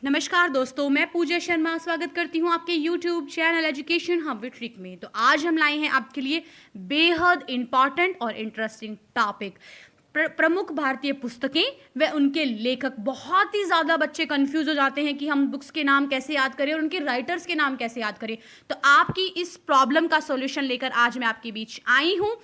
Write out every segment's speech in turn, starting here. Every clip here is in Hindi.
नमस्कार दोस्तों, मैं पूजा शर्मा स्वागत करती हूँ आपके YouTube channel education hub with trick में। तो आज हम लाए हैं आपके लिए बेहद इम्पॉर्टेंट और इंटरेस्टिंग टॉपिक, प्रमुख भारतीय पुस्तकें व उनके लेखक। बहुत ही ज़्यादा बच्चे कंफ्यूज हो जाते हैं कि हम बुक्स के नाम कैसे याद करें और उनके राइटर्स के नाम कैसे याद करें। तो आपकी इस प्रॉब्लम का सॉल्यूशन लेकर आज मैं आपके बीच आई हूँ।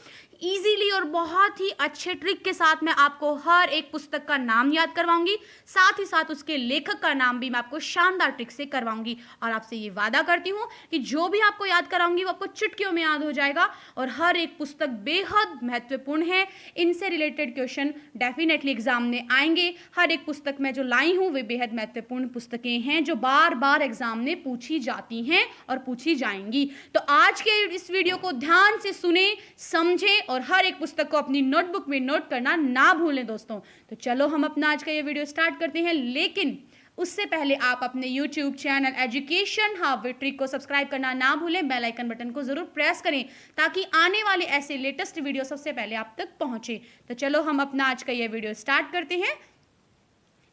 इजीली और बहुत ही अच्छे ट्रिक के साथ मैं आपको हर एक पुस्तक का नाम याद करवाऊंगी, साथ ही साथ उसके लेखक का नाम भी मैं आपको शानदार ट्रिक से करवाऊंगी। और आपसे ये वादा करती हूँ कि जो भी आपको याद कराऊंगी वो आपको चुटकियों में याद हो जाएगा। और हर एक पुस्तक बेहद महत्वपूर्ण है, इनसे रिलेटेड क्वेश्चन डेफिनेटली एग्जाम में आएंगे। हर एक पुस्तक में जो लाई हूँ वे बेहद महत्वपूर्ण पुस्तकें हैं जो बार बार एग्जाम में पूछी जाती हैं और पूछी जाएंगी। तो आज के इस वीडियो को ध्यान से सुने, समझें और हर एक पुस्तक को अपनी नोटबुक में नोट करना ना भूलें दोस्तों। तो चलो हम अपना आज का ये वीडियो स्टार्ट करते हैं, लेकिन उससे पहले आप अपने YouTube channel education hub with trick को सब्सक्राइब करना ना भूलें। बेल आइकन बटन को जरूर प्रेस करें ताकि आने वाले ऐसे लेटेस्ट वीडियो सबसे पहले आप तक पहुंचे। तो चलो हम अपना आज का ये वीडियो स्टार्ट करते हैं,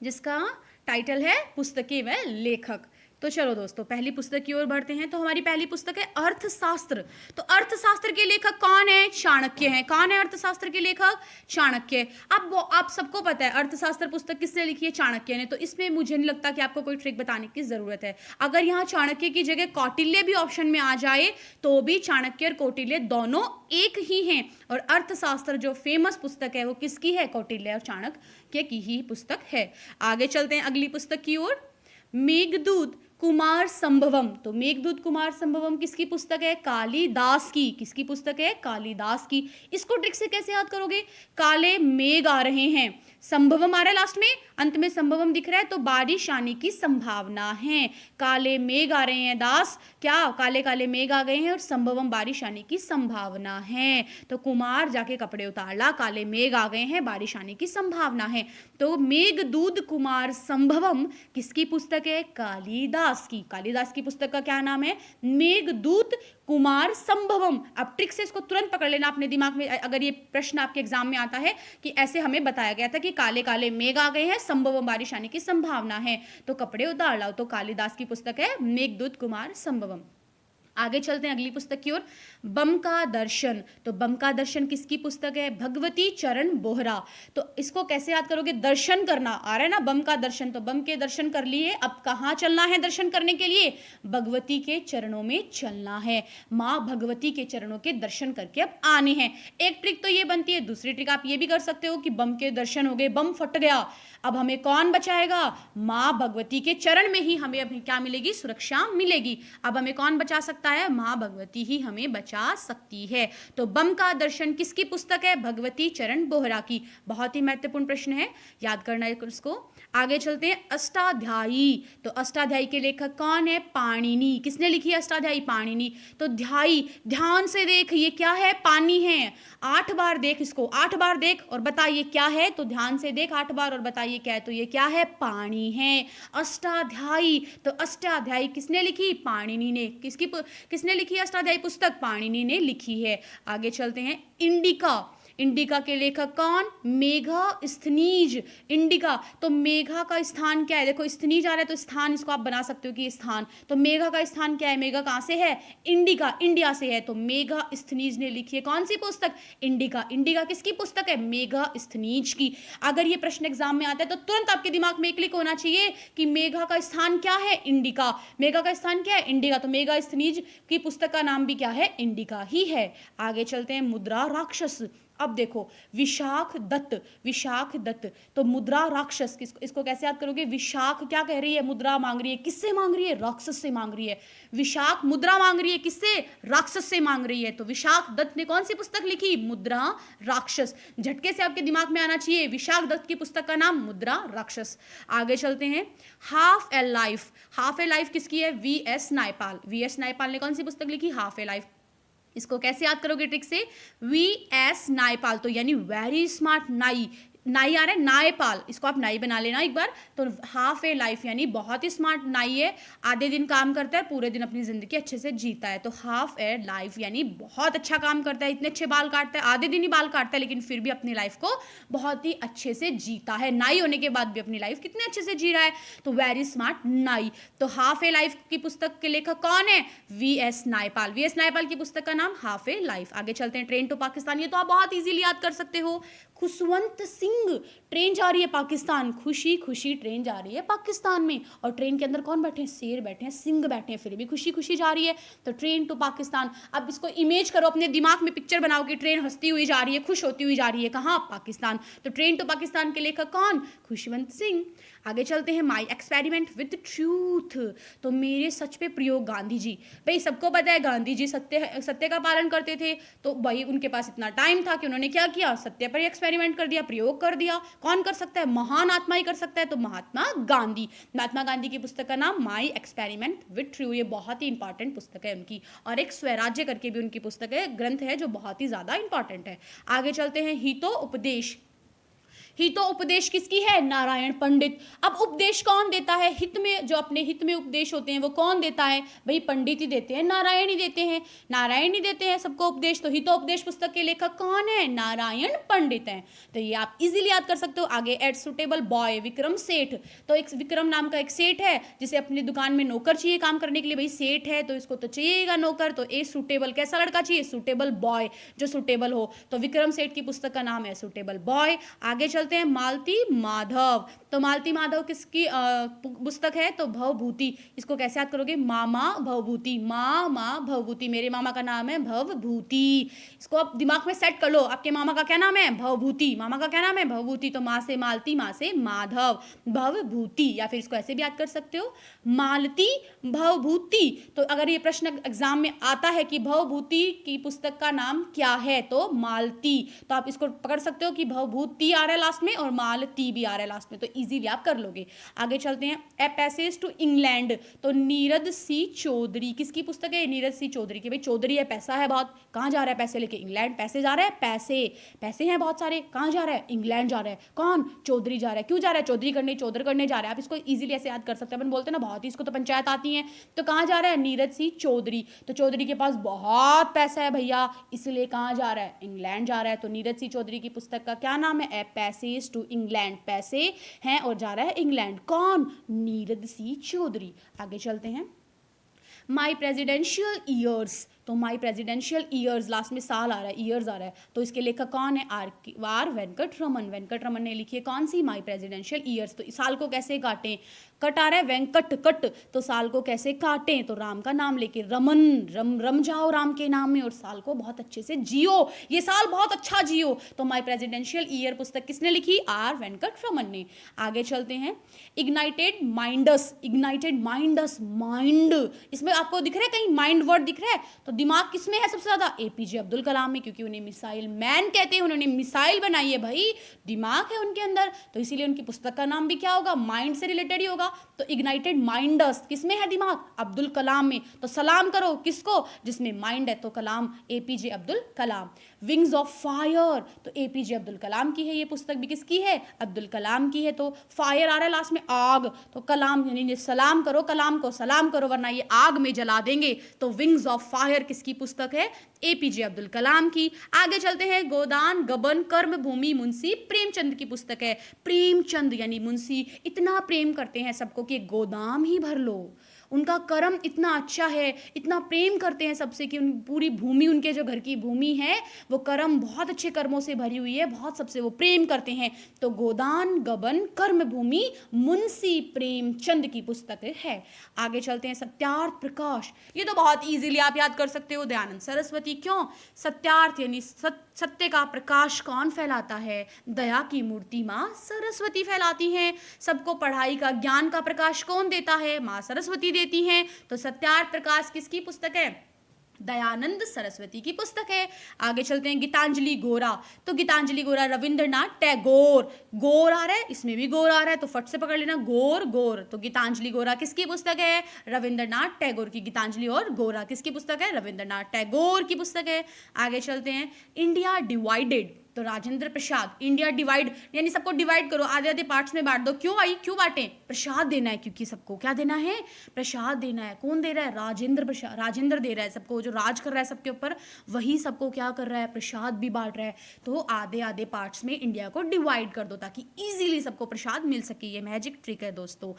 जिसका टाइटल है पुस्तकें व लेखक। तो चलो दोस्तों पहली पुस्तक की ओर बढ़ते हैं। तो हमारी पहली पुस्तक है अर्थशास्त्र। तो अर्थशास्त्र के लेखक कौन है? चाणक्य हैं। कौन है अर्थशास्त्र के लेखक? चाणक्य। अब आप सबको पता है अर्थशास्त्र पुस्तक किसने लिखी है? चाणक्य ने। तो इसमें मुझे नहीं लगता कि आपको कोई ट्रिक बताने की जरूरत है। अगर यहाँ चाणक्य की जगह कौटिल्य भी ऑप्शन में आ जाए तो भी चाणक्य और कौटिल्य दोनों एक ही हैं। और अर्थशास्त्र जो फेमस पुस्तक है वो किसकी है? कौटिल्य और चाणक्य की ही पुस्तक है। आगे चलते हैं अगली पुस्तक की ओर। मेघदूत कुमार संभवम। तो मेघदूत कुमार संभवम किसकी पुस्तक है? कालिदास की। किसकी पुस्तक है? कालिदास की। इसको ट्रिक से कैसे याद करोगे? काले मेघ आ रहे हैं, संभवम आ रहा है लास्ट में, अंत में संभवम दिख रहा है तो बारिश आने की संभावना है। काले मेघ आ रहे हैं दास, क्या काले काले मेघ आ गए हैं और संभवम बारिश आने की संभावना है। तो कुमार जाके कपड़े उतार ला, काले मेघ आ गए हैं, बारिश आने की संभावना है। तो मेघदूत कुमार संभवम किसकी पुस्तक है? कालिदास की। कालिदास की पुस्तक का क्या नाम है? मेघदूत कुमार संभवम। अब ट्रिक से इसको तुरंत पकड़ लेना अपने दिमाग में, अगर ये प्रश्न आपके एग्जाम में आता है कि ऐसे हमें बताया गया था कि काले काले मेघ आ गए हैं, संभवम बारिश आने की संभावना है, तो कपड़े उतार लाओ। तो कालिदास की पुस्तक है मेघदूत कुमार संभवम। आगे चलते हैं अगली पुस्तक की ओर। बम का दर्शन। तो बम का दर्शन किसकी पुस्तक है? भगवती चरण बोहरा। तो इसको कैसे याद करोगे? दर्शन करना आ रहा है ना, बम का दर्शन। तो बम के दर्शन कर लिए, अब कहाँ चलना है दर्शन करने के लिए? भगवती के चरणों में चलना है। माँ भगवती के चरणों के दर्शन करके अब आने हैं। एक ट्रिक तो ये बनती है, दूसरी ट्रिक आप ये भी कर सकते हो कि बम के दर्शन हो गए, बम फट गया, अब हमें कौन बचाएगा? माँ भगवती के चरण में ही हमें अभी क्या मिलेगी? सुरक्षा मिलेगी। अब हमें कौन बचा सकता है? माँ भगवती ही हमें बचा सकती है। तो बम का दर्शन किसकी पुस्तक है? भगवती चरण बोहरा की। बहुत ही महत्वपूर्ण प्रश्न है, याद करना है उसको। आगे चलते हैं अष्टाध्यायी। तो अष्टाध्यायी के लेखक कौन है? पाणिनि। किसने लिखी है अष्टाध्यायी? पाणिनि। तो ध्यायी, ध्यान से देख, ये क्या है? पानी है। 8 बार देख इसको, 8 बार देख और बता ये क्या है। तो ध्यान से देख 8 बार और बताइए क्या है। तो ये क्या है? पानी है। अष्टाध्यायी। तो अष्टाध्यायी किसने लिखी? पाणिनि ने। किसने लिखी अष्टाध्यायी पुस्तक? पाणिनि ने लिखी है। आगे चलते हैं इंडिका। इंडिका के लेखक कौन? मेघस्थनीज। इंडिका, तो मेघा का स्थान क्या है? देखो स्थनीज आ रहा है तो स्थान इसको आप बना सकते हो कि स्थान। तो मेघा का स्थान क्या है? मेघा कहाँ से है? इंडिका, इंडिया से है। तो मेघस्थनीज ने लिखी है कौन सी पुस्तक? इंडिका। इंडिका किसकी पुस्तक है? मेघस्थनीज की। अगर ये प्रश्न एग्जाम में आता है तो तुरंत आपके दिमाग में क्लिक होना चाहिए कि मेघा का स्थान क्या है? इंडिका। मेघा का स्थान क्या है? इंडिका। तो मेघस्थनीज की पुस्तक का नाम भी क्या है? इंडिका ही है। आगे चलते हैं मुद्रा राक्षस। अब देखो विशाख दत्त। विशाख दत्त, तो मुद्रा राक्षस इसको कैसे याद करोगे? विशाख क्या कह रही है? मुद्रा मांग रही है। किससे मांग रही है? राक्षस से मांग रही है। विशाख मुद्रा मांग रही है, किससे? राक्षस से मांग रही है। तो विशाख दत्त ने कौन सी पुस्तक लिखी? मुद्रा राक्षस। झटके से आपके दिमाग में आना चाहिए विशाख दत्त की पुस्तक का नाम मुद्रा राक्षस। आगे चलते हैं हाफ ए लाइफ। हाफ ए लाइफ किसकी है? वी.एस. नायपाल। वी.एस. नायपाल ने कौन सी पुस्तक लिखी? हाफ ए लाइफ। इसको कैसे याद करोगे ट्रिक से? वी.एस. नायपाल, तो यानी वेरी स्मार्ट नाई, नाई आ रहा है, नायपाल, इसको आप नाई बना लेना एक बार। तो हाफ ए लाइफ यानी बहुत ही स्मार्ट नाई है, आधे दिन काम करता है, पूरे दिन अपनी जिंदगी अच्छे से जीता है। तो हाफ ए लाइफ यानी बहुत अच्छा काम करता है, इतने अच्छे बाल काटता है, आधे दिन ही बाल काटता है लेकिन फिर भी अपनी लाइफ को बहुत ही अच्छे से जीता है। नाई होने के बाद भी अपनी लाइफ कितने अच्छे से जी रहा है, तो वेरी स्मार्ट नाई। तो हाफ ए लाइफ की पुस्तक के लेखक कौन है? वी.एस. नायपाल। वी.एस. नायपाल की पुस्तक का नाम हाफ ए लाइफ। आगे चलते हैं, ट्रेन टू पाकिस्तान, ये तो आप बहुत इजीली याद कर सकते हो। खुशवंत सिंह, ट्रेन जा रही है पाकिस्तान, खुशी खुशी ट्रेन जा रही है पाकिस्तान में, और ट्रेन के अंदर कौन बैठे हैं? शेर बैठे हैं, सिंह बैठे हैं, फिर भी खुशी खुशी जा रही है। तो ट्रेन टू पाकिस्तान। अब इसको इमेज करो, अपने दिमाग में पिक्चर बनाओ कि ट्रेन हंसती हुई जा रही है, खुश होती हुई जा रही है, कहाँ? पाकिस्तान। तो ट्रेन टू पाकिस्तान के लेखक कौन? खुशवंत सिंह। आगे चलते हैं, माई एक्सपेरिमेंट विद ट्रूथ, तो मेरे सच पे प्रयोग गांधी जी। भाई सबको पता है गांधी जी सत्य का पालन करते थे, तो भाई उनके पास इतना टाइम था कि उन्होंने क्या किया? सत्य पर एक्सपेरिमेंट कर दिया, प्रयोग कर दिया। कौन कर सकता है? महान आत्मा ही कर सकता है, तो महात्मा गांधी। महात्मा गांधी की पुस्तक का नाम माई एक्सपेरिमेंट विद ट्रू, ये बहुत ही इंपॉर्टेंट पुस्तक है उनकी। और एक स्वराज्य करके भी उनकी पुस्तक है, ग्रंथ है, जो बहुत ही ज्यादा इंपॉर्टेंट है। आगे चलते हैं, हितो उपदेश। हितो उपदेश किसकी है? नारायण पंडित। अब उपदेश कौन देता है? हित में, जो अपने हित में उपदेश होते हैं वो कौन देता है? भाई पंडित ही देते हैं, नारायण ही देते हैं, नारायण ही देते हैं सबको उपदेश। तो हितो उपदेश पुस्तक के लेखक कौन है? नारायण पंडित हैं। तो ये आप इजीली याद कर सकते हो। आगे, eight suitable boy, Vikram Seth. तो एक विक्रम नाम का एक सेठ है, जिसे अपनी दुकान में नौकर चाहिए काम करने के लिए। भाई सेठ है तो इसको तो चाहिएगा नौकर, तो ए सुटेबल, कैसा लड़का चाहिए? सुटेबल बॉय, जो सुटेबल हो। तो विक्रम सेठ की पुस्तक का नाम है सुटेबल बॉय। आगे चलते हैं, मालती माधव। तो मालती माधव किसकी पुस्तक है? तो भवभूति। इसको कैसे याद करोगे? मामा भवभूति, मामा भवभूति, मेरे मामा का नाम है भवभूति। इसको आप दिमाग में सेट कर लो, आपके मामा का क्या नाम है? भवभूति। मामा का क्या नाम है? भवभूति। तो माँ से मालती, माँ से माधव, भवभूति। या फिर इसको ऐसे भी याद कर सकते हो, मालती भवभूति। तो अगर ये प्रश्न एग्जाम में आता है कि भवभूति की पुस्तक का नाम क्या है, तो मालती, तो आप इसको पकड़ सकते हो कि भवभूति आ रहा है लास्ट में और मालती भी आ रहा है लास्ट में, तो इजीली आप कर लोगे। आगे चलते हैं, ए पैसेज टू इंग्लैंड। तो नीरद सी चौधरी, किसकी पुस्तक है? नीरद सी चौधरी की। भाई चौधरी है, पैसा है बहुत, कहाँ जा रहा है पैसे लेके? इंग्लैंड। पैसे जा रहा है, पैसे, पैसे हैं बहुत सारे, कहाँ जा रहा है? इंग्लैंड जा रहा है। कौन? चौधरी जा रहा है। क्यों जा रहा है? चौधरी करने, चौधर करने जा रहा है। आप इसको इजीली ऐसे याद कर सकते हैं, अपन बोलते हैं ना बहुत ही, इसको तो पंचायत आती है। तो कहाँ जा रहा है? नीरज सी चौधरी। तो चौधरी के पास बहुत पैसा है भैया, इसलिए कहाँ जा रहा है? इंग्लैंड जा रहा है। तो नीरज सी चौधरी की पुस्तक का क्या नाम है? ए पैसेज टू इंग्लैंड, पैसे हैं और जा रहा है इंग्लैंड। कौन? नीरज सी चौधरी। आगे चलते हैं, माई प्रेसिडेंशियल ईयर्स। तो माई प्रेसिडेंशियल ईयर्स, लास्ट में साल आ रहा है, ईयर्स आ रहा है, तो इसके लेखक कौन है? आर वेंकट रमन। वेंकट रमन ने लिखी है कौन सी? माई प्रेसिडेंशियल ईयर्स। तो इस साल को कैसे काटें? कट आ रहा है, वेंकट कट, तो साल को कैसे काटें? तो राम का नाम लेके, रमन, रम जाओ राम के नाम में और साल को बहुत अच्छे से जियो, ये साल बहुत अच्छा जियो। तो माई प्रेसिडेंशियल ईयर पुस्तक किसने लिखी? आर वेंकट रमन ने। आगे चलते हैं, ignited minds. Ignited minds, mind, इसमें आपको दिख रहा है कहीं माइंड वर्ड दिख रहा है? तो दिमाग किसमें है सबसे ज्यादा? एपीजे अब्दुल कलाम में, क्योंकि उन्हें मिसाइल मैन कहते हैं, उन्होंने मिसाइल बनाई है भाई, दिमाग है उनके अंदर, तो इसीलिए उनकी पुस्तक का नाम भी क्या होगा? माइंड से रिलेटेड ही होगा। तो इग्नाइटेड माइंडस किसमें है दिमाग? अब्दुल कलाम में। तो सलाम करो किसको? जिसमें माइंड है, तो Kalam, APJ Abdul Kalam. Wings of fire, तो एपीजे अब्दुल कलाम की है ये पुस्तक, भी किसकी है? अब्दुल कलाम की है। तो फायर आ रहा है लास्ट में, आग, तो कलाम, यानी सलाम करो कलाम को, सलाम करो वरना ये आग में जला देंगे। तो विंग्स ऑफ फायर किसकी पुस्तक है? एपीजे अब्दुल कलाम की। आगे चलते हैं, गोदान गबन कर्म भूमि, मुंशी प्रेमचंद की पुस्तक है। प्रेमचंद यानी मुंशी इतना प्रेम करते हैं सबको कि गोदाम ही भर लो, उनका कर्म इतना अच्छा है, इतना प्रेम करते हैं सबसे कि उन पूरी भूमि, उनके जो घर की भूमि है वो कर्म, बहुत अच्छे कर्मों से भरी हुई है, बहुत सबसे वो प्रेम करते हैं। तो गोदान गबन कर्म भूमि मुंशी प्रेमचंद की पुस्तक है। आगे चलते हैं, सत्यार्थ प्रकाश, ये तो बहुत इजीली आप याद कर सकते हो, दयानंद सरस्वती। क्यों? सत्यार्थ यानी सत्य का प्रकाश कौन फैलाता है? दया की मूर्ति माँ सरस्वती फैलाती हैं। सबको पढ़ाई का, ज्ञान का प्रकाश कौन देता है? माँ सरस्वती देती हैं। तो सत्यार्थ प्रकाश किसकी पुस्तक है? दयानंद सरस्वती की पुस्तक है। आगे चलते हैं, गीतांजलि गोरा। तो गीतांजलि गोरा रविंद्रनाथ टैगोर, गोर आ रहा है, इसमें भी गोर आ रहा है, तो फट से पकड़ लेना, गोर गोर। तो गीतांजलि गोरा किसकी पुस्तक है? रविंद्रनाथ टैगोर की। गीतांजलि और गोरा किसकी पुस्तक है? रविंद्रनाथ टैगोर की पुस्तक है। आगे चलते हैं, इंडिया डिवाइडेड। तो राजेंद्र प्रसाद। इंडिया डिवाइड यानी सबको डिवाइड करो, आधे आधे पार्ट्स में बांट दो। क्यों भाई, क्यों बांटे? प्रसाद देना है, क्योंकि सबको क्या देना है? प्रसाद देना है। कौन दे रहा है? राजेंद्र प्रसाद, राजेंद्र दे रहा है सबको, जो राज कर रहा है सबके ऊपर, वही सबको क्या कर रहा है? प्रसाद भी बांट रहा है। तो आधे आधे पार्ट्स में इंडिया को डिवाइड कर दो ताकि इजीली सबको प्रसाद मिल सके। ये मैजिक ट्रिक है दोस्तों।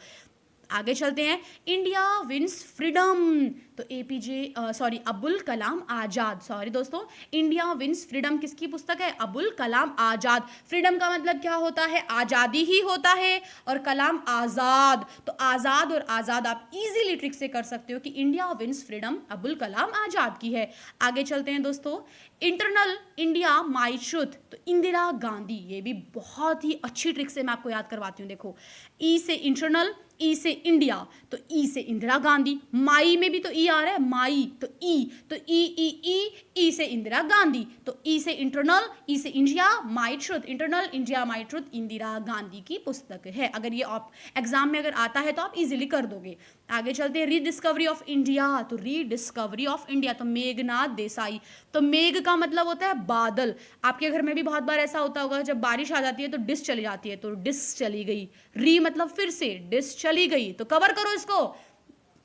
आगे चलते हैं। इंडिया विंस फ्रीडम, तो APJ sorry Abul Kalam Azad, sorry दोस्तों, इंडिया विंस फ्रीडम किसकी पुस्तक है? अबुल कलाम आजाद। फ्रीडम का मतलब क्या होता है? आजादी ही होता है, और कलाम आजाद, तो आजाद और आजाद आप इजीली ट्रिक से कर सकते हो कि India wins freedom Abul Kalam Azad की है। आगे चलते हैं दोस्तों। इंटरनल इंडिया माई ट्रुथ, तो इंदिरा गांधी, ये भी बहुत ही अच्छी ट्रिक से मैं आपको याद करवाती हूँ। देखो, ई से इंटरनल, ई से इंडिया, तो ई से इंदिरा गांधी, माई में भी तो ई आ रहा है, माई, तो ई, तो ई से इंदिरा गांधी, तो ई से इंटरनल, ई से India, my truth, internal India my truth Indira Gandhi की पुस्तक है। अगर ये आप एग्जाम में अगर आता है तो आप इजीली कर दोगे। आगे चलते हैं। रीडिस्कवरी ऑफ इंडिया, तो रीडिस्कवरी ऑफ इंडिया, तो मेघनाथ देसाई। तो मेघ का मतलब होता है बादल। आपके घर में भी बहुत बार ऐसा होता होगा, जब बारिश आ जाती है तो डिश चली जाती है, तो डिश चली गई। री मतलब फिर से, डिश चली गई, तो कवर करो इसको।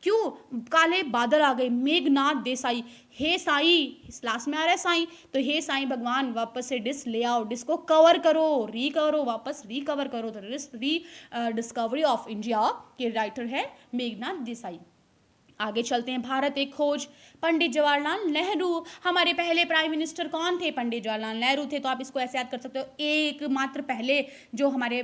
क्यों? काले बादल आ गए। मेघनाथ देसाई, हे साई, लास्ट में आ रहा है साई, तो हे साई भगवान वापस से डिस ले आओ, डिस को कवर करो, रिकवरो, वापस रिकवर करो। तो री डिस्कवरी ऑफ इंडिया के राइटर है मेघनाथ देसाई। आगे चलते हैं। भारत एक खोज, पंडित जवाहरलाल नेहरू। हमारे पहले प्राइम मिनिस्टर कौन थे? पंडित जवाहरलाल नेहरू थे। तो आप इसको ऐसे याद कर सकते हो। एक मात्र पहले जो हमारे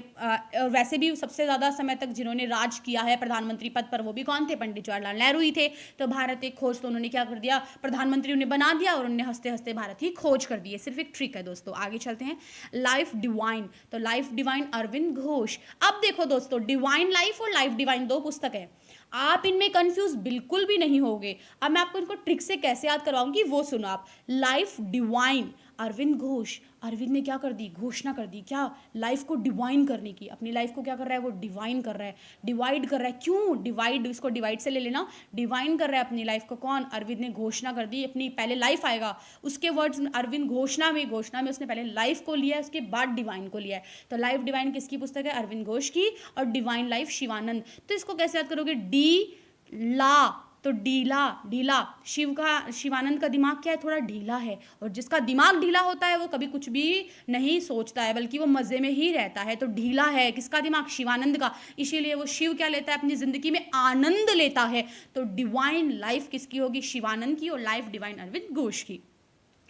वैसे भी सबसे ज़्यादा समय तक जिन्होंने राज किया है प्रधानमंत्री पद पर, वो भी कौन थे? पंडित जवाहरलाल नेहरू ही थे। तो भारत एक खोज, तो उन्होंने क्या कर दिया? प्रधानमंत्री उन्हें बना दिया और उन्होंने हंसते हंसते भारत की खोज कर दी है। सिर्फ एक ट्रिक है दोस्तों। आगे चलते हैं। लाइफ डिवाइन, तो लाइफ डिवाइन अरविंद घोष। अब देखो दोस्तों, डिवाइन लाइफ और लाइफ डिवाइन दो पुस्तक है, आप इनमें कंफ्यूज बिल्कुल भी नहीं होगे। अब मैं आपको इनको ट्रिक से कैसे याद करवाऊंगी वो सुनो आप। लाइफ डिवाइन अरविंद घोष, अरविंद ने क्या कर दी? घोषणा कर दी, क्या? लाइफ को डिवाइन करने की। अपनी लाइफ को क्या कर रहा है? वो डिवाइन कर रहा है, डिवाइड कर रहा है। क्यों डिवाइड? इसको डिवाइड से ले लेना। डिवाइन कर रहा है अपनी लाइफ को कौन? अरविंद ने घोषणा कर दी अपनी। पहले लाइफ आएगा, उसके वर्ड्स अरविंद घोषणा में उसने पहले लाइफ को लिया है, उसके बाद डिवाइन को लिया है। तो लाइफ डिवाइन किसकी पुस्तक है? अरविंद घोष की। और डिवाइन लाइफ शिवानंद। तो इसको कैसे याद करोगे? डी ला, तो ढीला शिवानंद का दिमाग क्या है? थोड़ा ढीला है, और जिसका दिमाग ढीला होता है वो कभी कुछ भी नहीं सोचता है, बल्कि वो मजे में ही रहता है। तो ढीला है किसका दिमाग? शिवानंद का। इसीलिए वो शिव क्या लेता है अपनी जिंदगी में? आनंद लेता है। तो डिवाइन लाइफ किसकी होगी? शिवानंद की। और लाइफ डिवाइन अरविंद घोष की।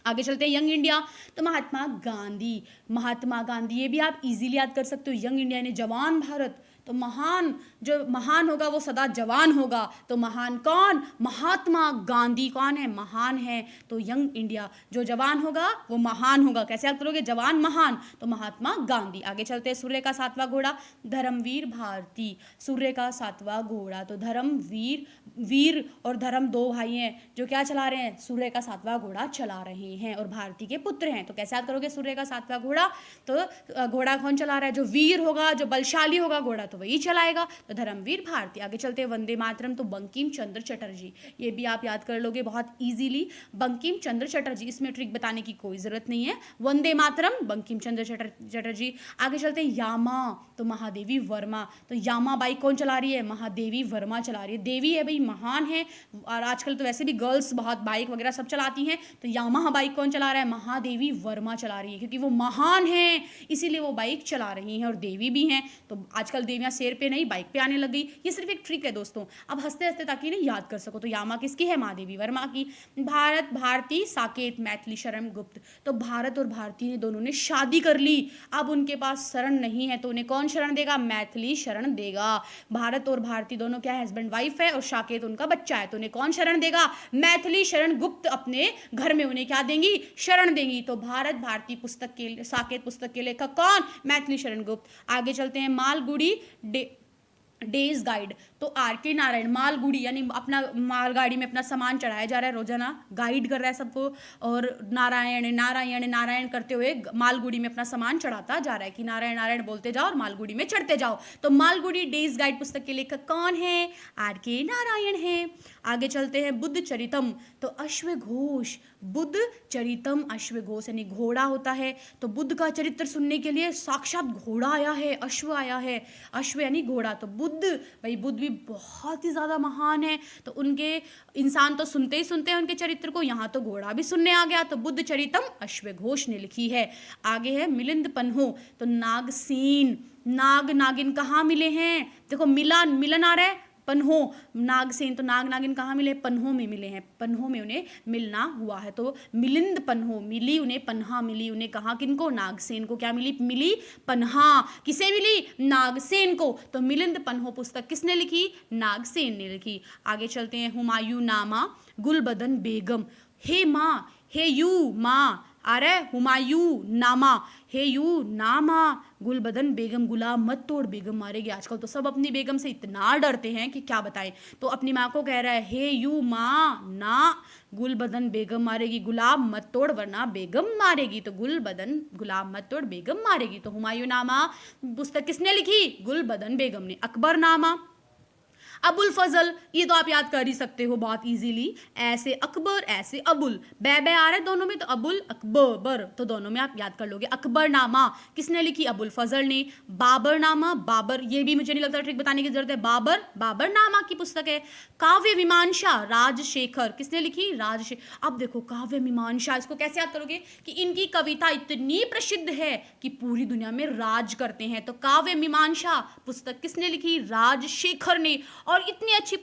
आगे चलते हैं। यंग इंडिया, तो महात्मा गांधी, महात्मा गांधी, ये भी आप इजीली याद कर सकते हो। यंग इंडिया ने जवान भारत, तो महान, जो महान होगा वो सदा जवान होगा। तो महान कौन? महात्मा गांधी। कौन है? महान है। तो यंग इंडिया, जो जवान होगा वो महान होगा। कैसे याद करोगे? जवान महान, तो महात्मा गांधी। आगे चलते हैं। सूर्य का सातवां घोड़ा, धर्मवीर भारती। सूर्य का सातवां घोड़ा, तो धर्मवीर, वीर और धर्म दो भाई हैं जो क्या चला रहे हैं? सूर्य का सातवां घोड़ा चला रहे हैं, और भारती के पुत्र हैं। तो कैसे याद करोगे सूर्य का सातवां घोड़ा? तो घोड़ा कौन चला रहा है? जो वीर होगा, जो बलशाली होगा घोड़ा, तो वही चलाएगा। तो धर्मवीर भारती। आगे चलते हैं। वंदे मातरम, तो बंकिम चंद्र चटर्जी, ये भी आप याद कर लोगे बहुत इजीली। बंकिम चंद्र चटर्जी, इसमें ट्रिक बताने की कोई जरूरत नहीं है। वंदे मातरम, बंकिम चंद्र चटर्जी। आगे चलते हैं। यामा, तो महादेवी वर्मा। तो यामा बाइक कौन चला रही है? महादेवी वर्मा चला रही है। देवी है भाई, महान है, और आजकल तो वैसे भी गर्ल्स बहुत बाइक वगैरह सब चलाती हैं। तो यामा बाइक कौन चला रहा है? महादेवी वर्मा चला रही है, क्योंकि वो महान है इसीलिए वो बाइक चला रही हैं, और देवी भी हैं। तो आजकल देवियां शेर पे नहीं बाइक पे आने लग गई। ये सिर्फ एक ट्रिक है दोस्तों, अब हंसते हंसते ताकि नहीं याद कर सको। तो यामा किसकी है? महादेवी वर्मा की। भारत भारती, साकेत, मैथिली शरण गुप्त। तो भारत और भारती ने दोनों ने शादी कर ली, अब उनके पास शरण नहीं है, तो उन्हें कौन शरण देगा? मैथिली शरण देगा। भारत और भारती दोनों क्या है? हस्बैंड वाइफ है, और साकेत उनका बच्चा है, तो उन्हें कौन शरण देगा? मैथिली शरण गुप्त अपने घर में उन्हें क्या देंगी? शरण देंगी। तो भारत भारती पुस्तक के, साकेत पुस्तक के लेखक कौन? मैथिली शरण गुप्त। आगे चलते हैं। मालगुडी डेज गाइड, तो आर के नारायण मालगुड़ी यानी अपना मालगाड़ी में अपना सामान चढ़ाया जा रहा है, रोजाना गाइड कर रहा है सबको, और नारायण नारायण नारायण करते हुए मालगुड़ी में अपना सामान चढ़ाता जा रहा है कि नारायण नारायण बोलते जाओ और मालगुड़ी में चढ़ते जाओ। तो मालगुड़ी डेज गाइड पुस्तक के लेखक कौन है? आर के नारायण है। आगे चलते हैं, बुद्ध चरितम, तो अश्वघोष, बुद्ध चरितम अश्वघोष यानी घोड़ा होता है, तो बुद्ध का चरित्र सुनने के लिए साक्षात घोड़ा आया है, अश्व आया है, अश्व यानी घोड़ा। तो बुद्ध, भाई बुद्ध भी बहुत ही ज़्यादा महान है, तो उनके इंसान तो सुनते ही सुनते हैं उनके चरित्र को, यहाँ तो घोड़ा भी सुनने आ गया। तो बुद्ध चरितम अश्वघोष ने लिखी है। आगे है मिलिंद पन्हो, तो नागसेन, नाग नागिन कहाँ मिले हैं? देखो मिलन आ रहा है, पन्हो नागसेन, तो नाग नागिन कहाँ मिले? पन्हों में मिले हैं, पन्हों में उन्हें मिलना हुआ है। तो मिलिंद पन्हो, मिली उन्हें पन्हा मिली उन्हें, कहाँ किनको? नागसेन को। क्या मिली? मिली पन्हा। किसे मिली? नागसेन को। तो मिलिंद पन्हो पुस्तक किसने लिखी? नागसेन ने लिखी। आगे चलते हैं, हुमायूं नामा गुलबदन बेगम, हे माँ, हे यू माँ आ रहा है, हुमायूं नामा, हे यू नामा गुलबदन बेगम, गुलाम मत तोड़ बेगम मारेगी। आजकल तो सब अपनी बेगम से इतना डरते हैं कि क्या बताएं। तो अपनी माँ को कह रहा है, हे यू माँ ना गुलबदन बेगम मारेगी, गुलाम मत तोड़ वरना बेगम मारेगी। तो गुलाम मत तोड़ बेगम मारेगी। तो हुमायूं नामा पुस्तक किसने लिखी? गुलबदन बेगम ने। अकबर नामा, अबुल फजल, ये तो आप याद कर ही सकते हो बहुत इजीली, ऐसे अकबर ऐसे अबुल, बै आ रहा है दोनों में, तो अबुल अकबर, तो दोनों में आप याद कर लोगे। अकबर नामा किसने लिखी? अबुल फजल ने। बाबर नामा, बाबर, ये भी मुझे नहीं लगता ट्रिक बताने की जरूरत है, बाबर नामा की पुस्तक है। काव्य मीमांसा राजशेखर, किसने लिखी? राजशेखर। अब देखो काव्य मीमांसा, इसको कैसे याद करोगे कि इनकी कविता इतनी प्रसिद्ध है कि पूरी दुनिया में राज करते हैं। तो काव्य मीमांसा पुस्तक किसने लिखी? राजशेखर ने। और इतनी अच्छी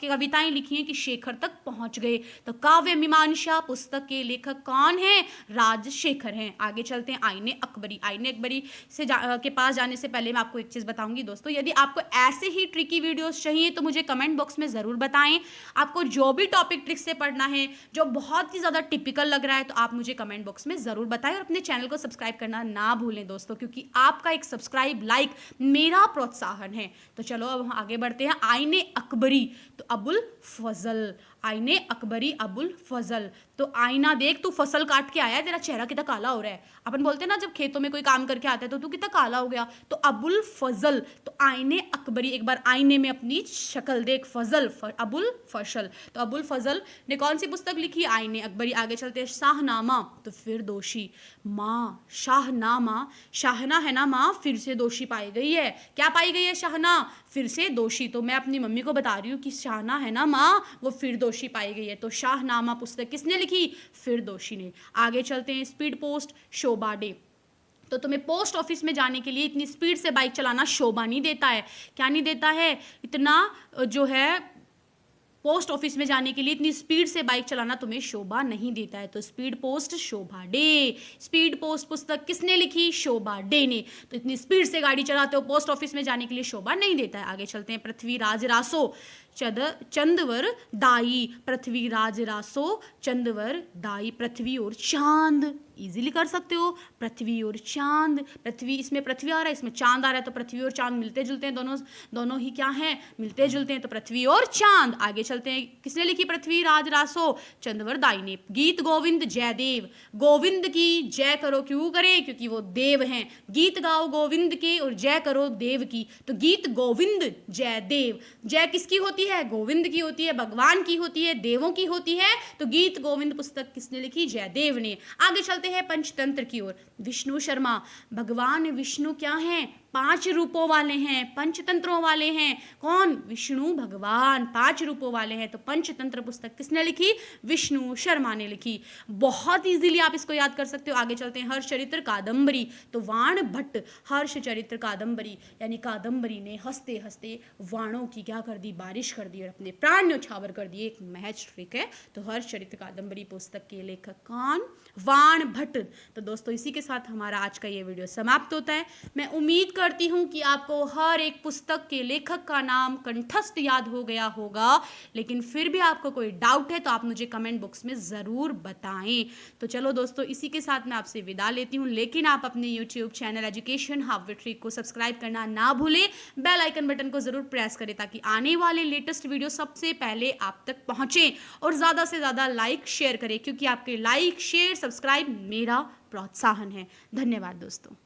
कविताएं लिखी हैं कि शेखर तक पहुंच गए। तो काव्य मीमांसा पुस्तक के लेखक कौन हैं? राजशेखर हैं। आगे चलते हैं, आईने अकबरी। आईने अकबरी से के पास जाने से पहले मैं आपको एक चीज बताऊंगी दोस्तों, यदि आपको ऐसे ही ट्रिकी वीडियोस चाहिए तो मुझे कमेंट बॉक्स में जरूर बताएं। आपको जो भी टॉपिक ट्रिक से पढ़ना है, जो बहुत ही ज्यादा टिपिकल लग रहा है, तो आप मुझे कमेंट बॉक्स में जरूर बताएं। और अपने चैनल को सब्सक्राइब करना ना भूलें दोस्तों, क्योंकि आपका एक सब्सक्राइब लाइक मेरा प्रोत्साहन है। तो चलो अब हम आगे बढ़ते हैं। आईने अकबरी, तो अबुल फजल, आईने अकबरी अबुल फजल। तो आईना देख, तू फसल काट के आया है, तेरा चेहरा कितना काला हो रहा है। अपन बोलते हैं ना जब खेतों में कोई काम करके आता है तो तू कितना काला हो गया। तो अबुल फजल, तो आईने अकबरी, एक बार आईने में अपनी शक्ल देख, फजल अबुल फजल। तो अबुल फजल ने कौन सी पुस्तक लिखी? आईने अकबरी। आगे चलते हैं, शाहनामा, तो फिर दोषी, माँ शाहनामा, शाहना है ना माँ, फिर से दोषी पाई गई है। क्या पाई गई है? शाहना, फिर से दोषी। तो मैं अपनी मम्मी को बता रही हूँ कि शाहना है ना माँ, वो फिर दोषी पाई गई है। तो शाहनामा पुस्तक किसने लिखी? फिर दोषी ने। आगे चलते हैं, स्पीड पोस्ट शोभा डे, तो तुम्हें पोस्ट ऑफिस में जाने के लिए इतनी स्पीड से बाइक चलाना शोभा नहीं देता है। क्या नहीं देता है? इतना जो है पोस्ट ऑफिस में जाने के लिए इतनी स्पीड से बाइक चलाना तुम्हें शोभा नहीं देता है। तो स्पीड पोस्ट शोभा डे, स्पीड पोस्ट पुस्तक किसने लिखी? शोभा डे ने। तो इतनी स्पीड से गाड़ी चलाते हो, पोस्ट ऑफिस में जाने के लिए शोभा नहीं देता है। आगे चलते हैं, पृथ्वीराज रासो चंदवर दाई, पृथ्वीराज रासो चंदवर दाई, पृथ्वी और चांद, इजीली कर सकते हो, पृथ्वी और चांद। पृथ्वी, इसमें पृथ्वी आ रहा है, इसमें चांद आ रहा है, तो पृथ्वी और चांद मिलते जुलते हैं, दोनों ही क्या हैं? मिलते जुलते हैं। तो पृथ्वी और चांद। आगे चलते हैं, किसने लिखी? पृथ्वीराज रासो चंदवर दाई ने। गीत गोविंद जयदेव, गोविंद की जय करो, क्यों करें? क्योंकि वो देव हैं। गीत गाओ गोविंद के और जय करो देव की। तो गीत गोविंद जयदेव, जय किसकी होती है? गोविंद की होती है, भगवान की होती है, देवों की होती है। तो गीत गोविंद पुस्तक किसने लिखी? जयदेव ने। आगे चलते हैं पंचतंत्र की ओर, विष्णु शर्मा, भगवान विष्णु क्या हैं? 5 रूपों वाले हैं, पंचतंत्रों वाले हैं। कौन? विष्णु भगवान 5 रूपों वाले हैं। तो पंचतंत्र पुस्तक किसने लिखी? विष्णु शर्मा ने लिखी। बहुत इजीली आप इसको याद कर सकते हो। आगे चलते हैं, हर्ष चरित्र कादंबरी, तो वाण भट्ट, हर्ष चरित्र कादंबरी यानी कादंबरी ने हंसते हंसते वाणों की क्या कर दी? बारिश कर दी और अपने प्राण न्यौछावर कर दिए। एक महज ट्रिक है। तो हर्ष चरित्र कादंबरी पुस्तक के लेखक कौन? वाण भट्ट। तो दोस्तों इसी के साथ हमारा आज का ये वीडियो समाप्त होता है। मैं उम्मीद करती हूँ कि आपको हर एक पुस्तक के लेखक का नाम कंठस्थ याद हो गया होगा, लेकिन फिर भी आपको कोई डाउट है तो आप मुझे कमेंट बॉक्स में ज़रूर बताएं। तो चलो दोस्तों, इसी के साथ मैं आपसे विदा लेती हूँ, लेकिन आप अपने YouTube channel education hub with trick को सब्सक्राइब करना ना भूलें, बेल आइकन बटन को ज़रूर प्रेस करें ताकि आने वाले लेटेस्ट वीडियो सबसे पहले आप तक पहुँचें, और ज़्यादा से ज़्यादा लाइक शेयर करें, क्योंकि आपके लाइक शेयर सब्सक्राइब मेरा प्रोत्साहन है। धन्यवाद दोस्तों।